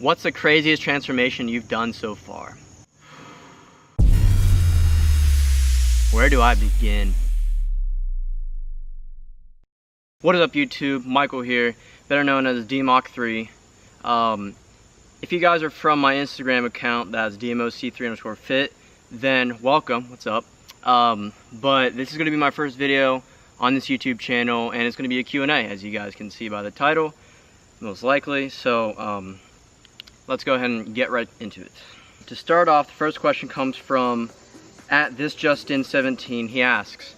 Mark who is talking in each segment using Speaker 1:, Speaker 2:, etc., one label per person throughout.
Speaker 1: What's the craziest transformation you've done so far? Where do I begin? What is up, YouTube? Michael here, better known as DMOC3. If you guys are from my Instagram account, that's DMOC3_fit, then welcome, what's up? But this is going to be my first video on this YouTube channel, and it's going to be a Q&A, as you guys can see by the title, most likely. So let's go ahead and get right into it. To start off, the first question comes from @thisjustin17. He asks,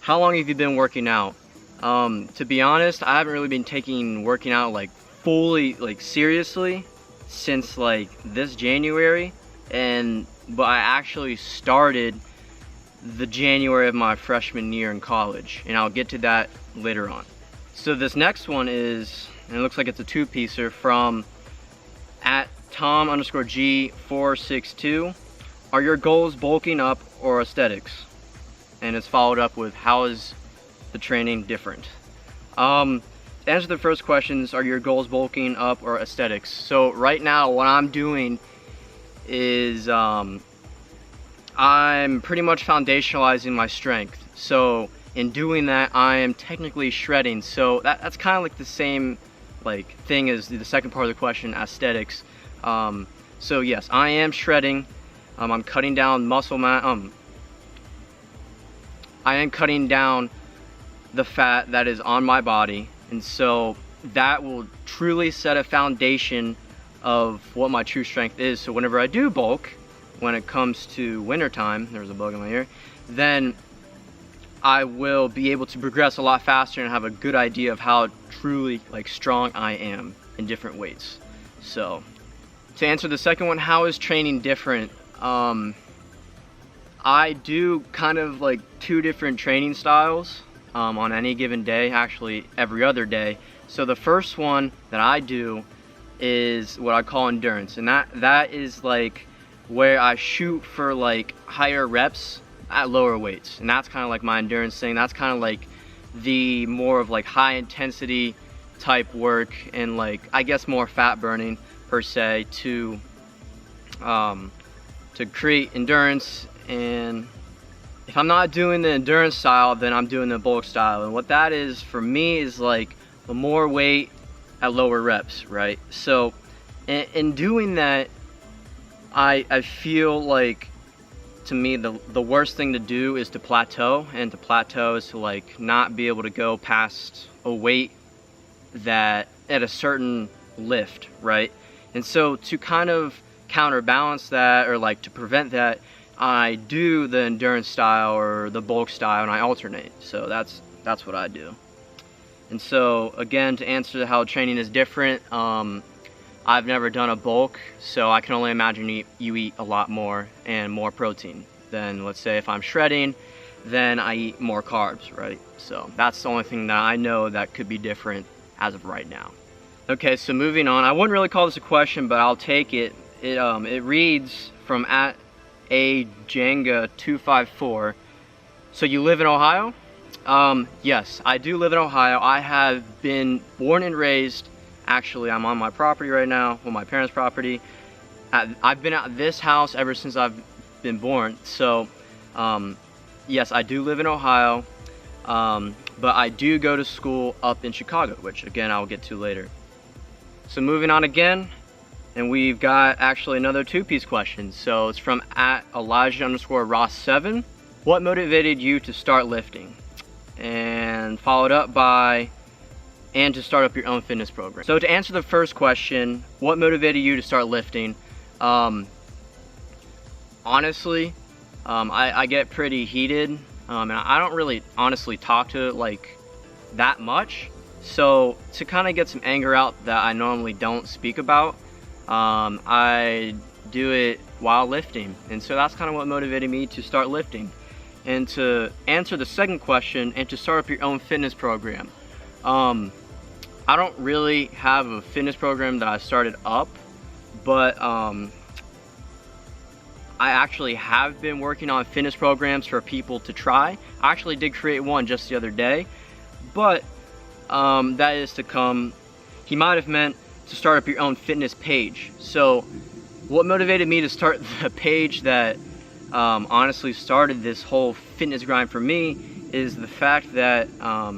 Speaker 1: how long have you been working out? To be honest, I haven't really been taking working out like fully, like seriously, since like this January, but I actually started the January of my freshman year in college, and I'll get to that later on. So this next one is, and it looks like it's a two-piecer from @Tom_G462. Are your goals bulking up or aesthetics? And it's followed up with, how is the training different? To answer the first questions, are your goals bulking up or aesthetics? So right now what I'm doing is I'm pretty much foundationalizing my strength. So in doing that, I am technically shredding. So that's kind of like the same like thing as the second part of the question, aesthetics. So yes, I am shredding. I'm cutting down muscle mass. I am cutting down the fat that is on my body, and so that will truly set a foundation of what my true strength is. So whenever I do bulk, when it comes to winter time, there's a bug in my ear, then I will be able to progress a lot faster and have a good idea of how truly like strong I am in different weights. So to answer the second one, how is training different? I do kind of like two different training styles on any given day, actually every other day. So the first one that I do is what I call endurance, and that is like where I shoot for like higher reps at lower weights, and that's kind of like my endurance thing. That's kind of like the more of like high intensity type work, and like I guess more fat burning per se to create endurance. And if I'm not doing the endurance style, then I'm doing the bulk style, and what that is for me is like the more weight at lower reps, right? So in doing that, I feel like, to me, the worst thing to do is to plateau, and to plateau is to like not be able to go past a weight that at a certain lift, right? And so to kind of counterbalance that, or like to prevent that, I do the endurance style or the bulk style, and I alternate. So that's what I do. And so again, to answer how training is different, I've never done a bulk, so I can only imagine you eat a lot more and more protein than, let's say, if I'm shredding, then I eat more carbs, right? So that's the only thing that I know that could be different as of right now. Okay, so moving on. I wouldn't really call this a question, but I'll take it. It reads from @AJenga254. So you live in Ohio? Yes, I do live in Ohio. I have been born and raised. Actually, I'm on my property right now, well, my parents' property. I've been at this house ever since I've been born. So, yes, I do live in Ohio, but I do go to school up in Chicago, which again, I'll get to later. So moving on again, and we've got actually another two-piece question. So it's from @Elijah_Ross7. What motivated you to start lifting? And followed up by, and to start up your own fitness program. So to answer the first question, what motivated you to start lifting? Honestly, I get pretty heated, and I don't really honestly talk to it like that much. So to kind of get some anger out that I normally don't speak about, I do it while lifting. And so that's kind of what motivated me to start lifting. And to answer the second question, and to start up your own fitness program, I don't really have a fitness program that I started up, but I actually have been working on fitness programs for people to try. I actually did create one just the other day, but that is to come. He might have meant to start up your own fitness page. So what motivated me to start the page that honestly started this whole fitness grind for me is the fact that I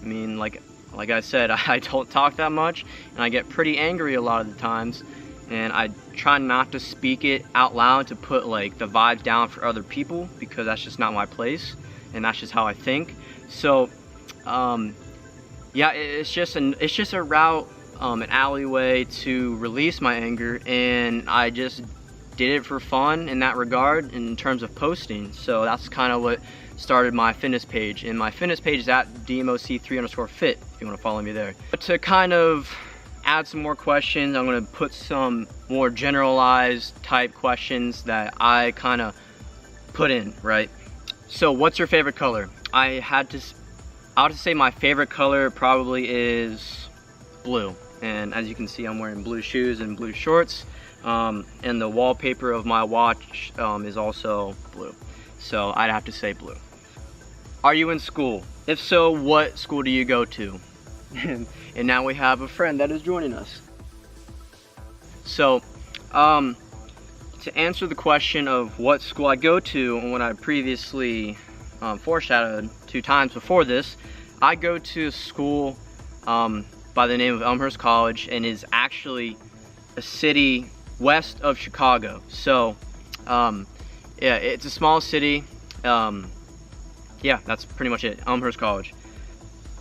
Speaker 1: mean, like I said, I don't talk that much, and I get pretty angry a lot of the times, and I try not to speak it out loud to put like the vibes down for other people, because that's just not my place, and that's just how I think. So yeah, it's just a route, an alleyway to release my anger, and I just did it for fun in that regard in terms of posting. So that's kind of what started my fitness page, and my fitness page is at DMOC3_fit if you want to follow me there. But to kind of add some more questions, I'm going to put some more generalized type questions that I kind of put in, right? So what's your favorite color? I would have to say my favorite color probably is blue, and as you can see, I'm wearing blue shoes and blue shorts, and the wallpaper of my watch is also blue, so I'd have to say blue. Are you in school? If so, what school do you go to? And now we have a friend that is joining us. So to answer the question of what school I go to, and what I previously foreshadowed 2 times before this, I go to a school by the name of Elmhurst College, and is actually a city west of Chicago. So yeah, it's a small city. Yeah, that's pretty much it, Elmhurst College.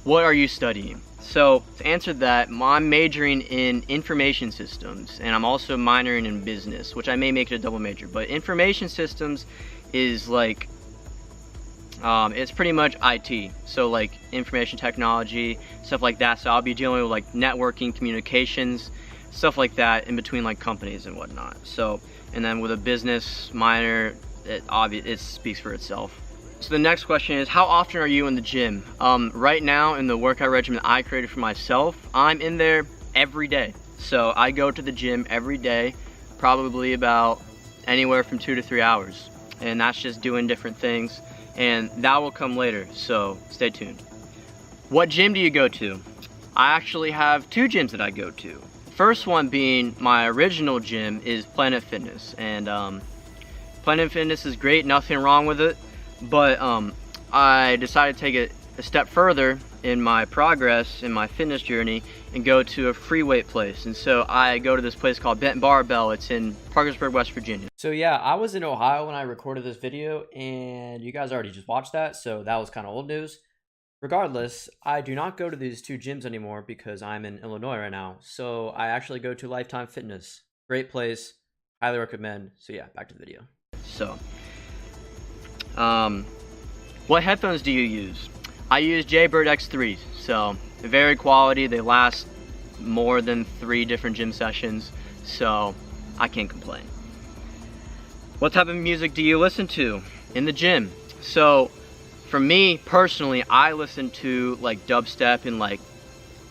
Speaker 1: What are you studying? So to answer that, I'm majoring in information systems, and I'm also minoring in business, which I may make it a double major. But information systems is like, it's pretty much IT, so like information technology, stuff like that. So I'll be dealing with like networking, communications, stuff like that in between like companies and whatnot. So, and then with a business minor, it speaks for itself. So the next question is, how often are you in the gym? Right now, in the workout regimen I created for myself, I'm in there every day. So I go to the gym every day, probably about anywhere from 2 to 3 hours. And that's just doing different things, and that will come later, so stay tuned. What gym do you go to? I actually have 2 gyms that I go to. First one being my original gym is Planet Fitness, and Planet Fitness is great, nothing wrong with it. But I decided to take it a step further in my progress in my fitness journey and go to a free weight place. And so I go to this place called Bent Barbell. It's in Parkersburg, West Virginia. So yeah, I was in Ohio when I recorded this video, and you guys already just watched that, so that was kind of old news. Regardless, I do not go to these 2 gyms anymore because I'm in Illinois right now. So I actually go to Lifetime Fitness. Great place, highly recommend. So yeah, back to the video. So what headphones do you use? I use Jaybird X3s, so they're very quality. They last more than 3 different gym sessions, so I can't complain. What type of music do you listen to in the gym? So for me personally, I listen to like dubstep and like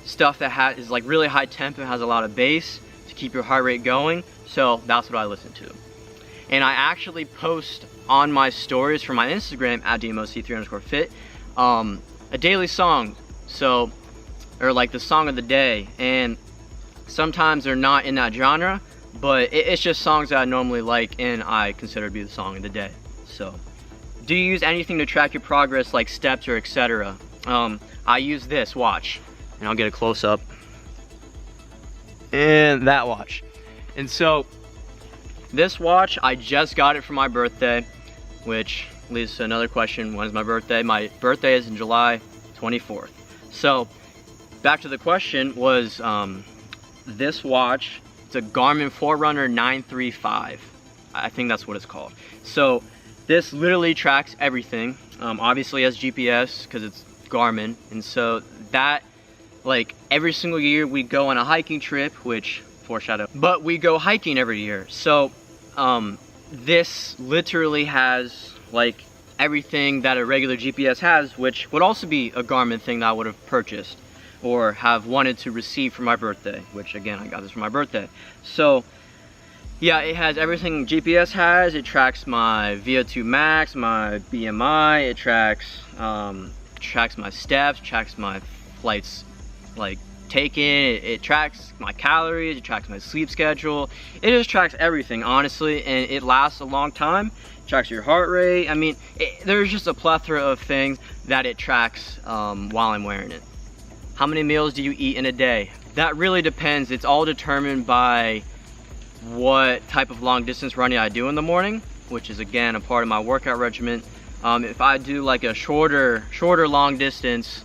Speaker 1: stuff that is like really high tempo, has a lot of bass to keep your heart rate going. So that's what I listen to. And I actually post on my stories for my Instagram at DMOC3_fit a daily song, so, or like the song of the day, and sometimes they're not in that genre, but it's just songs that I normally like and I consider to be the song of the day. So do you use anything to track your progress, like steps or etc.? I use this watch, and I'll get a close-up, and that watch. And so this watch, I just got it for my birthday, which leads to another question. When is my birthday? My birthday is in July 24th. So back to the question was, this watch, it's a Garmin Forerunner 935. I think that's what it's called. So this literally tracks everything. Obviously has GPS because it's Garmin. And so that, like every single year we go on a hiking trip, which foreshadow, but we go hiking every year. So this literally has like everything that a regular GPS has, which would also be a Garmin thing that I would have purchased or have wanted to receive for my birthday, which again, I got this for my birthday. So yeah, it has everything GPS has. It tracks my VO2 max, my BMI, it tracks my steps, tracks my flights, like taking. It tracks my calories, it tracks my sleep schedule, it just tracks everything, honestly, and it lasts a long time. It tracks your heart rate. I mean, there's just a plethora of things that it tracks while I'm wearing it. How many meals do you eat in a day? That really depends. It's all determined by what type of long distance running I do in the morning, which is again a part of my workout regimen. If I do like a shorter long distance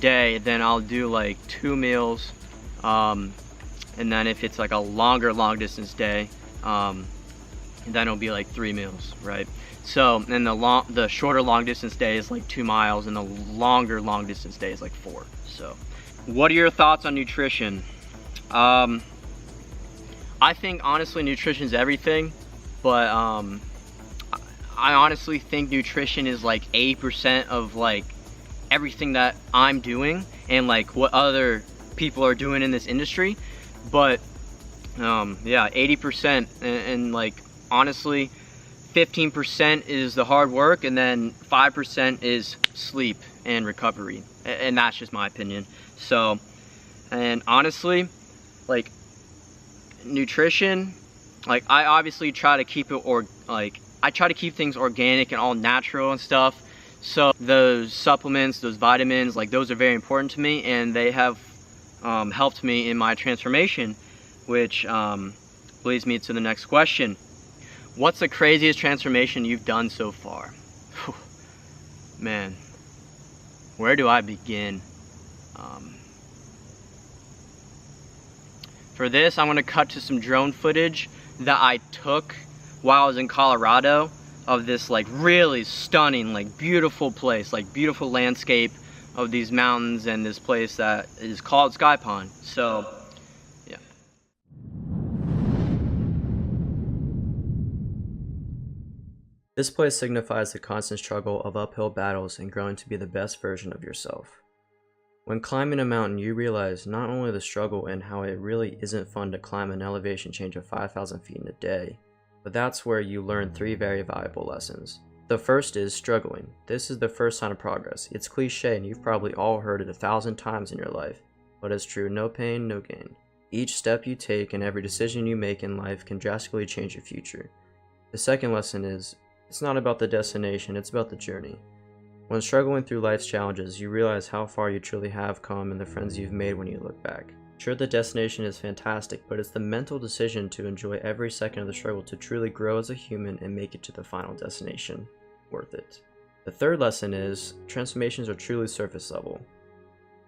Speaker 1: day, then I'll do like 2 meals, and then if it's like a longer long distance day, then it'll be like 3 meals, right? So, and the shorter long distance day is like 2 miles, and the longer long distance day is like 4. So, what are your thoughts on nutrition? I think honestly nutrition is everything, but I honestly think nutrition is like 80% of like everything that I'm doing and like what other people are doing in this industry. But yeah, 80%, and like honestly 15% is the hard work, and then 5% is sleep and recovery, and that's just my opinion. So, and honestly, like nutrition, like I obviously try to keep it I try to keep things organic and all natural and stuff. So those supplements, those vitamins, like those are very important to me, and they have helped me in my transformation, which leads me to the next question. What's the craziest transformation you've done so far? Whew. Man, where do I begin? For this, I'm going to cut to some drone footage that I took while I was in Colorado of this like really stunning, like beautiful place, like beautiful landscape of these mountains and this place that is called Sky Pond. So yeah. This place signifies the constant struggle of uphill battles and growing to be the best version of yourself. When climbing a mountain, you realize not only the struggle and how it really isn't fun to climb an elevation change of 5,000 feet in a day, but that's where you learn 3 very valuable lessons. The first is struggling. This is the first sign of progress. It's cliche and you've probably all heard it 1,000 times in your life, but it's true. No pain, no gain. Each step you take and every decision you make in life can drastically change your future. The second lesson is, it's not about the destination, it's about the journey. When struggling through life's challenges, you realize how far you truly have come and the friends you've made when you look back. Sure, the destination is fantastic, but it's the mental decision to enjoy every second of the struggle to truly grow as a human and make it to the final destination worth it. The third lesson is, transformations are truly surface level.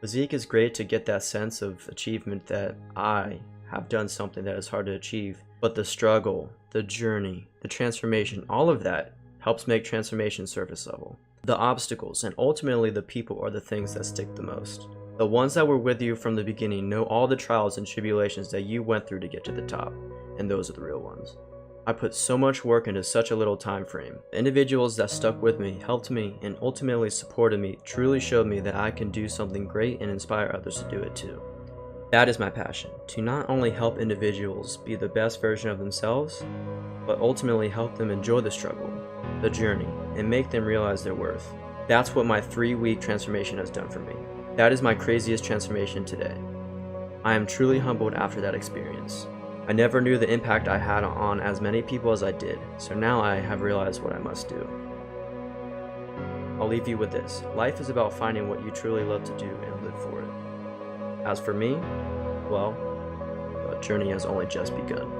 Speaker 1: Physique is great to get that sense of achievement that I have done something that is hard to achieve, but the struggle, the journey, the transformation, all of that helps make transformation surface level. The obstacles and ultimately the people are the things that stick the most. The ones that were with you from the beginning know all the trials and tribulations that you went through to get to the top, and those are the real ones. I put so much work into such a little time frame. The individuals that stuck with me, helped me, and ultimately supported me truly showed me that I can do something great and inspire others to do it too. That is my passion, to not only help individuals be the best version of themselves, but ultimately help them enjoy the struggle, the journey, and make them realize their worth. That's what my 3-week transformation has done for me. That is my craziest transformation today. I am truly humbled after that experience. I never knew the impact I had on as many people as I did, so now I have realized what I must do. I'll leave you with this. Life is about finding what you truly love to do and live for it. As for me, well, the journey has only just begun.